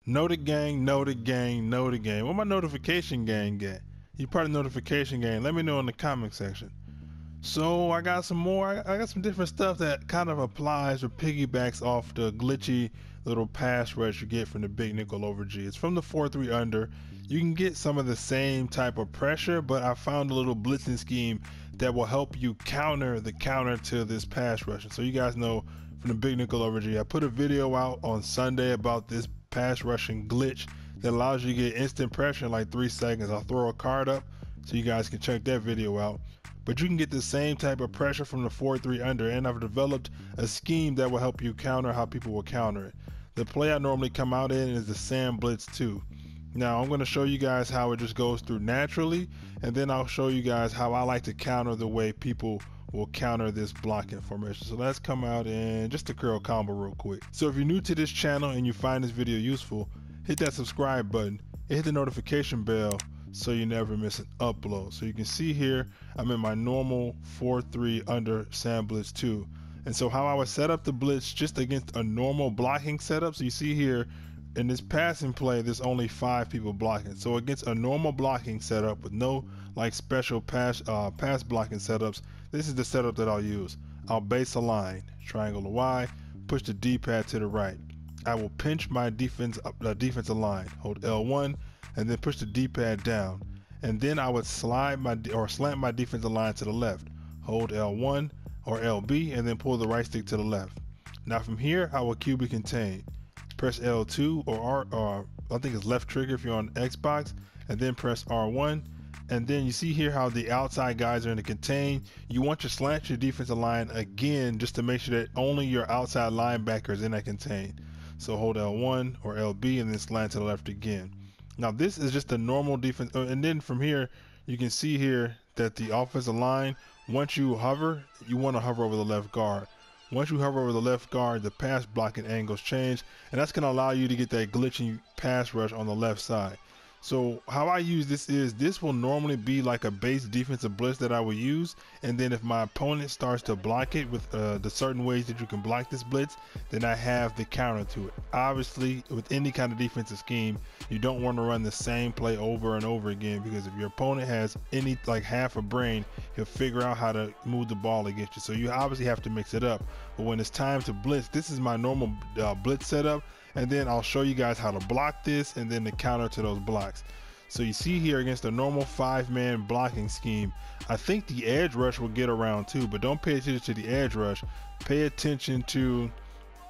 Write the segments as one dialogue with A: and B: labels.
A: Know the gang, know the gang, know the gang. Where my notification gang at? You part of the notification gang. Let me know in the comment section. So I got some more. I got some different stuff that kind of applies or piggybacks off the glitchy little pass rush you get from the big nickel over G. It's from the 4-3 under. You can get some of the same type of pressure, but I found a little blitzing scheme that will help you counter the counter to this pass rush. So you guys know from the big nickel over G, I put a video out on Sunday about this pass rushing glitch that allows you to get instant pressure in like 3 seconds. I'll throw a card up so you guys can check that video out. But you can get the same type of pressure from the 4-3 under, and I've developed a scheme that will help you counter how people will counter it. The play I normally come out in is the Sam Blitz 2. Now I'm going to show you guys how it just goes through naturally, and then I'll show you guys how I like to counter the way people will counter this blocking formation. So let's come out in just a curl combo real quick. So if you're new to this channel and you find this video useful, hit that subscribe button and hit the notification bell so you never miss an upload. So you can see here I'm in my normal 4-3 under Sam Blitz 2. And so how I would set up the blitz just against a normal blocking setup. So you see here in this passing play, there's only 5 people blocking. So against a normal blocking setup with no like special pass blocking setups, this is the setup that I'll use. I'll base a line, triangle to Y, push the D-pad to the right. I will pinch my defensive line, hold L1, and then push the D-pad down. And then I would slant my defensive line to the left, hold L1 or LB, and then pull the right stick to the left. Now from here, I will QB contain. Press L2 or R, or I think it's left trigger if you're on Xbox, and then press R1. And then you see here how the outside guys are in the contain. You want to slant your defensive line again just to make sure that only your outside linebacker is in that contain. So hold L1 or LB and then slant to the left again. Now this is just a normal defense, and then from here you can see here that the offensive line, once you hover, you want to hover over the left guard. Once you hover over the left guard, the pass blocking angles change, and that's going to allow you to get that glitching pass rush on the left side. So how I use this is, this will normally be like a base defensive blitz that I will use, and then if my opponent starts to block it with the certain ways that you can block this blitz, then I have the counter to it. Obviously, with any kind of defensive scheme, you don't want to run the same play over and over again, because if your opponent has any like half a brain, he'll figure out how to move the ball against you. So you obviously have to mix it up. But when it's time to blitz, this is my normal blitz setup. And then I'll show you guys how to block this and then the counter to those blocks. So you see here against a normal 5-man blocking scheme, I think the edge rush will get around too, but don't pay attention to the edge rush. Pay attention to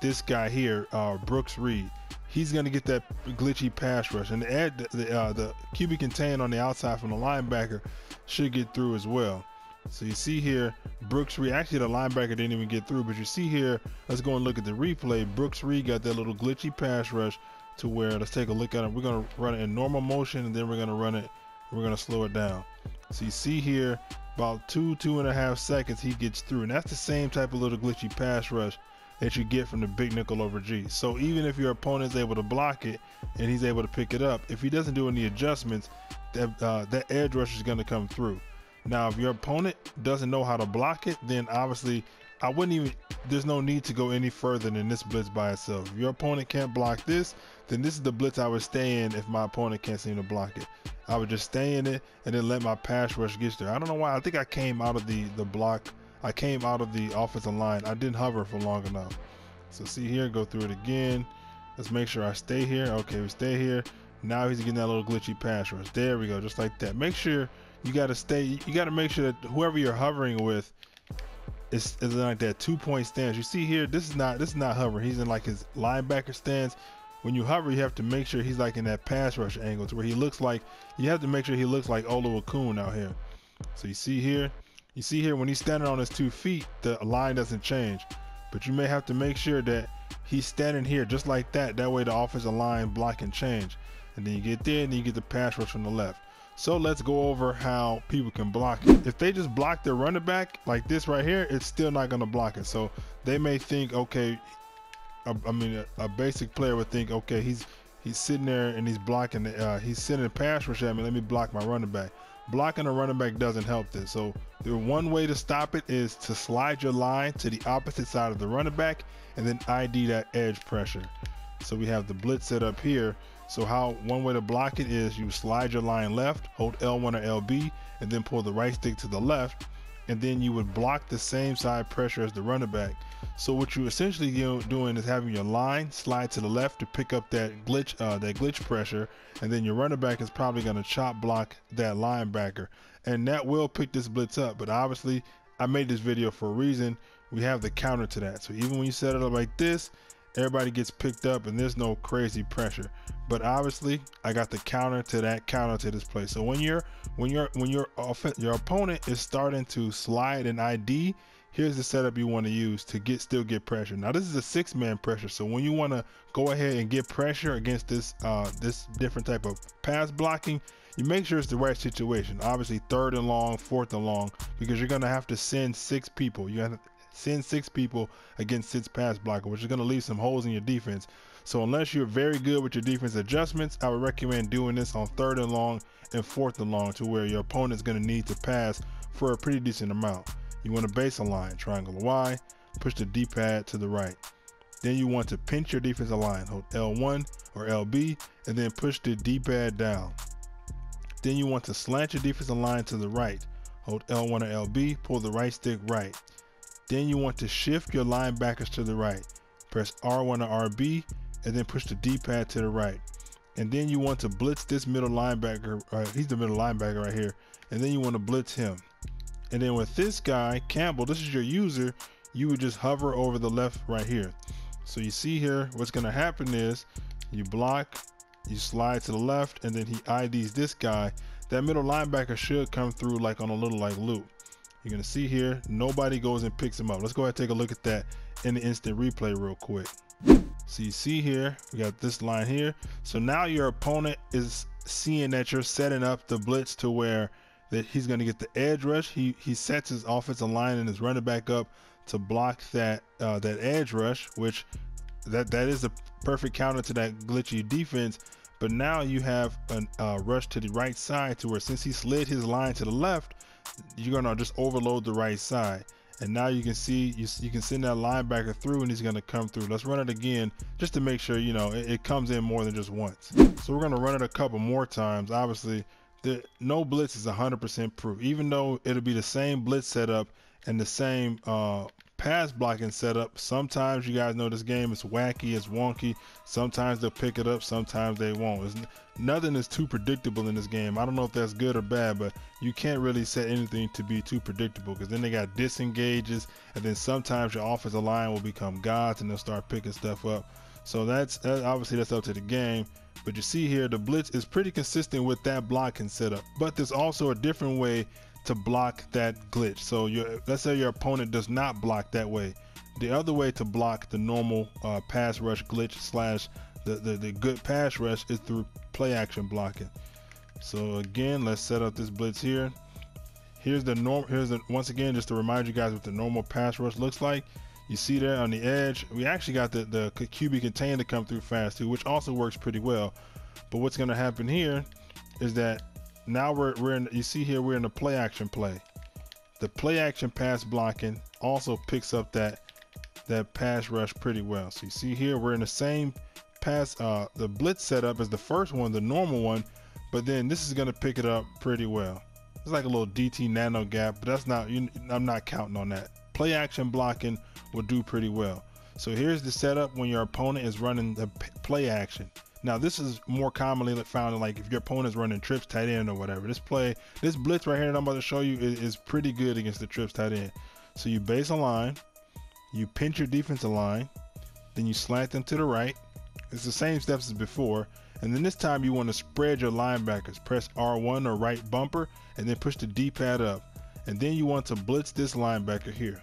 A: this guy here, Brooks Reed. He's gonna get that glitchy pass rush, and the QB contain on the outside from the linebacker should get through as well. So you see here, Brooks Reed, actually the linebacker didn't even get through, but you see here, let's go and look at the replay. Brooks Reed got that little glitchy pass rush to where, let's take a look at it. We're gonna run it in normal motion, and then we're gonna slow it down. So you see here, about 2.5 seconds, he gets through, and that's the same type of little glitchy pass rush that you get from the big nickel over G. So even if your opponent's able to block it and he's able to pick it up, if he doesn't do any adjustments, that edge rush is gonna come through. Now, if your opponent doesn't know how to block it, then obviously there's no need to go any further than this blitz by itself. If your opponent can't block this, then this is the blitz I would stay in if my opponent can't seem to block it. I would just stay in it and then let my pass rush get there. I don't know why, I think I came out of the block. I came out of the offensive line. I didn't hover for long enough. So see here, go through it again. Let's make sure I stay here. Okay, we stay here. Now he's getting that little glitchy pass rush. There we go, just like that. Make sure you got to make sure that whoever you're hovering with is in like that 2-point stance. You see here, this is not hovering. He's in like his linebacker stance. When you hover, you have to make sure he's like in that pass rush angle to where he looks like, you have to make sure he looks like Olu Okun out here. So you see here when he's standing on his 2 feet, the line doesn't change. But you may have to make sure that he's standing here just like that. That way the offensive line block can change. And then you get there and then you get the pass rush from the left. So let's go over how people can block it. If they just block their running back like this right here, it's still not going to block it. So they may think, okay, a basic player would think, okay, he's sitting there and he's blocking, he's sending a pass rush at me, let me block my running back. Blocking a running back doesn't help this. So the one way to stop it is to slide your line to the opposite side of the running back and then ID that edge pressure. So we have the blitz set up here. So one way to block it is you slide your line left, hold L1 or LB, and then pull the right stick to the left, and then you would block the same side pressure as the running back. So what you essentially doing is having your line slide to the left to pick up that glitch pressure, and then your running back is probably going to chop block that linebacker, and that will pick this blitz up. But obviously I made this video for a reason. We have the counter to that. So even when you set it up like this, everybody gets picked up and there's no crazy pressure. But obviously I got the counter to this play. So when your opponent is starting to slide an ID, here's the setup you want to use to still get pressure. Now this is a 6-man pressure, so when you want to go ahead and get pressure against this different type of pass blocking, you make sure it's the right situation. Obviously 3rd and long, 4th and long, because you're going to have to send 6 people. You have to send 6 people against 6 pass blocker, which is going to leave some holes in your defense. So unless you're very good with your defense adjustments, I would recommend doing this on 3rd and long and 4th and long, to where your opponent's going to need to pass for a pretty decent amount. You want to base a line, triangle Y, push the D-pad to the right. Then you want to pinch your defensive line, hold L1 or LB, and then push the D-pad down. Then you want to slant your defensive line to the right, hold L1 or LB, pull the right stick right. Then you want to shift your linebackers to the right, press R1 or RB, and then push the D-pad to the right. And then you want to blitz this middle linebacker, he's the middle linebacker right here, and then you want to blitz him. And then with this guy, Campbell, this is your user, you would just hover over the left right here. So you see here, what's going to happen is you block, you slide to the left, and then he IDs this guy. That middle linebacker should come through like on a little loop. You're going to see here, nobody goes and picks him up. Let's go ahead and take a look at that in the instant replay real quick. So you see here, we got this line here. So now your opponent is seeing that you're setting up the blitz to where that he's going to get the edge rush. He sets his offensive line and his running back up to block that edge rush, which that is a perfect counter to that glitchy defense. But now you have a rush to the right side, to where since he slid his line to the left, you're gonna just overload the right side. And now you can see you can send that linebacker through, and he's gonna come through. Let's run it again just to make sure it comes in more than just once. So we're gonna run it a couple more times. Obviously no blitz is 100% proof, even though it'll be the same blitz setup and the same pass blocking setup. Sometimes, you guys know this game is wacky, it's wonky. Sometimes they'll pick it up, sometimes they won't. Nothing is too predictable in this game. I don't know if that's good or bad, but you can't really set anything to be too predictable, because then they got disengages, and then sometimes your offensive line will become gods and they'll start picking stuff up. So that's obviously that's up to the game. But you see here, the blitz is pretty consistent with that blocking setup, but there's also a different way to block that glitch. So let's say your opponent does not block that way. The other way to block the normal pass rush glitch slash the good pass rush is through play action blocking. So again, let's set up this blitz here. Once again, just to remind you guys what the normal pass rush looks like. You see there on the edge, we actually got the QB contain to come through fast too, which also works pretty well. But what's going to happen here is that now you see here we're in the play action play. The play action pass blocking also picks up that pass rush pretty well. So you see here we're in the same pass, the blitz setup as the first one, the normal one, but then this is going to pick it up pretty well. It's like a little DT nano gap, but that's not, I'm not counting on that. Play action blocking will do pretty well. So here's the setup when your opponent is running the play action. Now this is more commonly found in, like, if your opponent is running trips tight end or whatever. This blitz right here that I'm about to show you is pretty good against the trips tight end. So you base a line, you pinch your defensive line, then you slant them to the right. It's the same steps as before. And then this time you want to spread your linebackers. Press R1 or right bumper, and then push the D-pad up. And then you want to blitz this linebacker here.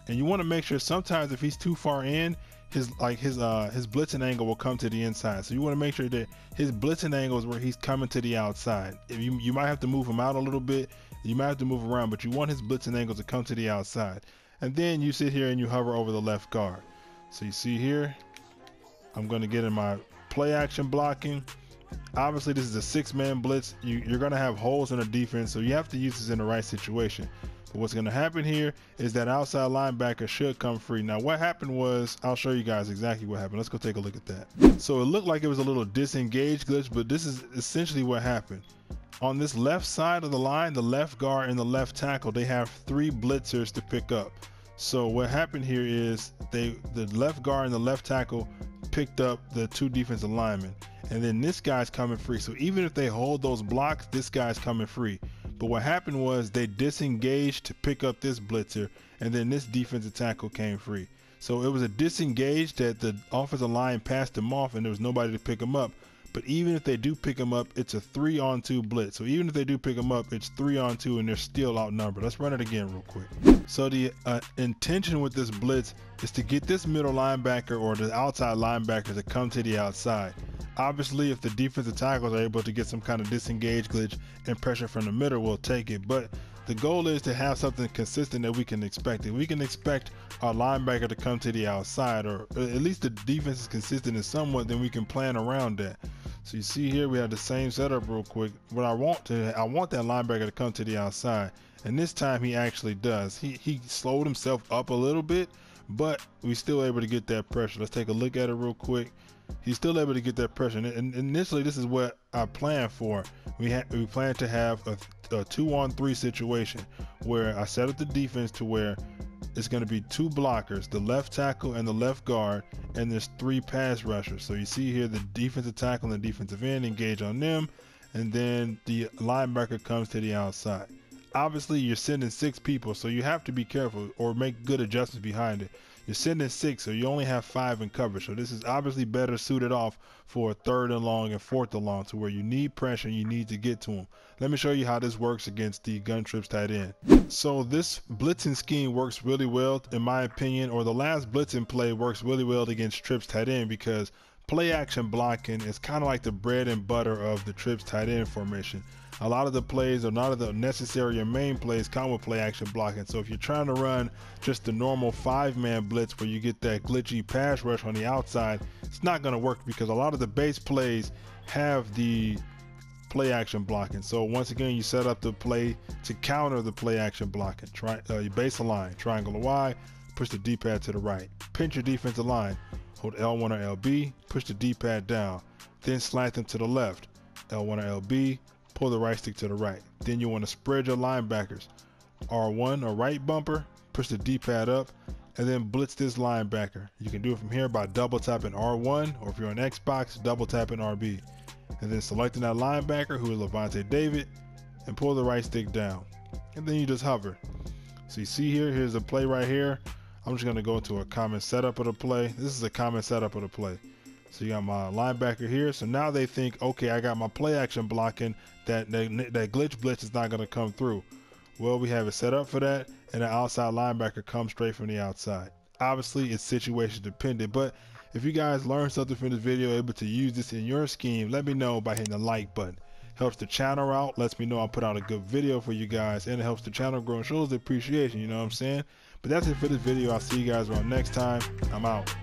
A: And you want to make sure, sometimes if he's too far in, his blitzing angle will come to the inside. So you want to make sure that his blitzing angle is where he's coming to the outside. If you might have to move him out a little bit, you might have to move around, but you want his blitzing angle to come to the outside. And then you sit here and you hover over the left guard. So you see here, I'm going to get in my play action blocking. Obviously this is a 6-man blitz. You're going to have holes in the defense, so you have to use this in the right situation. But what's going to happen here is that outside linebacker should come free. Now what happened was, I'll show you guys exactly what happened. Let's go take a look at that. So it looked like it was a little disengaged glitch, but this is essentially what happened. On this left side of the line, the left guard and the left tackle, they have 3 blitzers to pick up. So what happened here is the left guard and the left tackle picked up the 2 defensive linemen, and then this guy's coming free. So even if they hold those blocks, this guy's coming free. But what happened was they disengaged to pick up this blitzer, and then this defensive tackle came free. So it was a disengage that the offensive line passed him off and there was nobody to pick him up. But even if they do pick him up, it's a 3-on-2 blitz. So even if they do pick him up, it's 3-on-2 and they're still outnumbered. Let's run it again real quick. So the intention with this blitz is to get this middle linebacker or the outside linebacker to come to the outside. Obviously, if the defensive tackles are able to get some kind of disengage glitch and pressure from the middle, we'll take it. But the goal is to have something consistent that we can expect. If we can expect our linebacker to come to the outside, or at least the defense is consistent in somewhat, then we can plan around that. So you see here we have the same setup real quick. What I want that linebacker to come to the outside, and this time he actually does. He slowed himself up a little bit, but we're still able to get that pressure. Let's take a look at it real quick. He's still able to get that pressure. And initially, this is what I planned for. We plan to have a 2-on-3 situation where I set up the defense to where it's going to be 2 blockers, the left tackle and the left guard, and there's 3 pass rushers. So you see here the defensive tackle and the defensive end engage on them, and then the linebacker comes to the outside. Obviously, you're sending 6 people, so you have to be careful or make good adjustments behind it. You're sending 6, so you only have 5 in coverage. So this is obviously better suited off for a 3rd and long and 4th and long, to where you need pressure and you need to get to them. Let me show you how this works against the gun trips tight end. So this blitzing scheme works really well, in my opinion, or the last blitzing play works really well against trips tight end, because play action blocking is kind of like the bread and butter of the trips tight end formation. A lot of the plays, or not of the necessary or main plays, come with play action blocking. So if you're trying to run just the normal 5-man blitz where you get that glitchy pass rush on the outside, it's not going to work, because a lot of the base plays have the play action blocking. So once again, you set up the play to counter the play action blocking. You base a line, triangle Y, push the D-pad to the right. Pinch your defensive line, hold L1 or LB, push the D-pad down, then slant them to the left, L1 or LB, pull the right stick to the right. Then you want to spread your linebackers. R1 or right bumper, push the D-pad up, and then blitz this linebacker. You can do it from here by double tapping R1, or if you're on Xbox, double tapping RB. And then selecting that linebacker, who is Levante David, and pull the right stick down. And then you just hover. So you see here, here's the play right here. I'm just going to go to a common setup of the play. This is a common setup of the play. So you got my linebacker here. So now they think, okay, I got my play action blocking, that glitch blitz is not going to come through. Well, we have it set up for that, and the outside linebacker comes straight from the outside. Obviously, it's situation dependent, but if you guys learned something from this video, able to use this in your scheme, let me know by hitting the like button. Helps the channel out, lets me know I'll put out a good video for you guys, and it helps the channel grow and shows the appreciation, you know what I'm saying? But that's it for this video. I'll see you guys around next time. I'm out.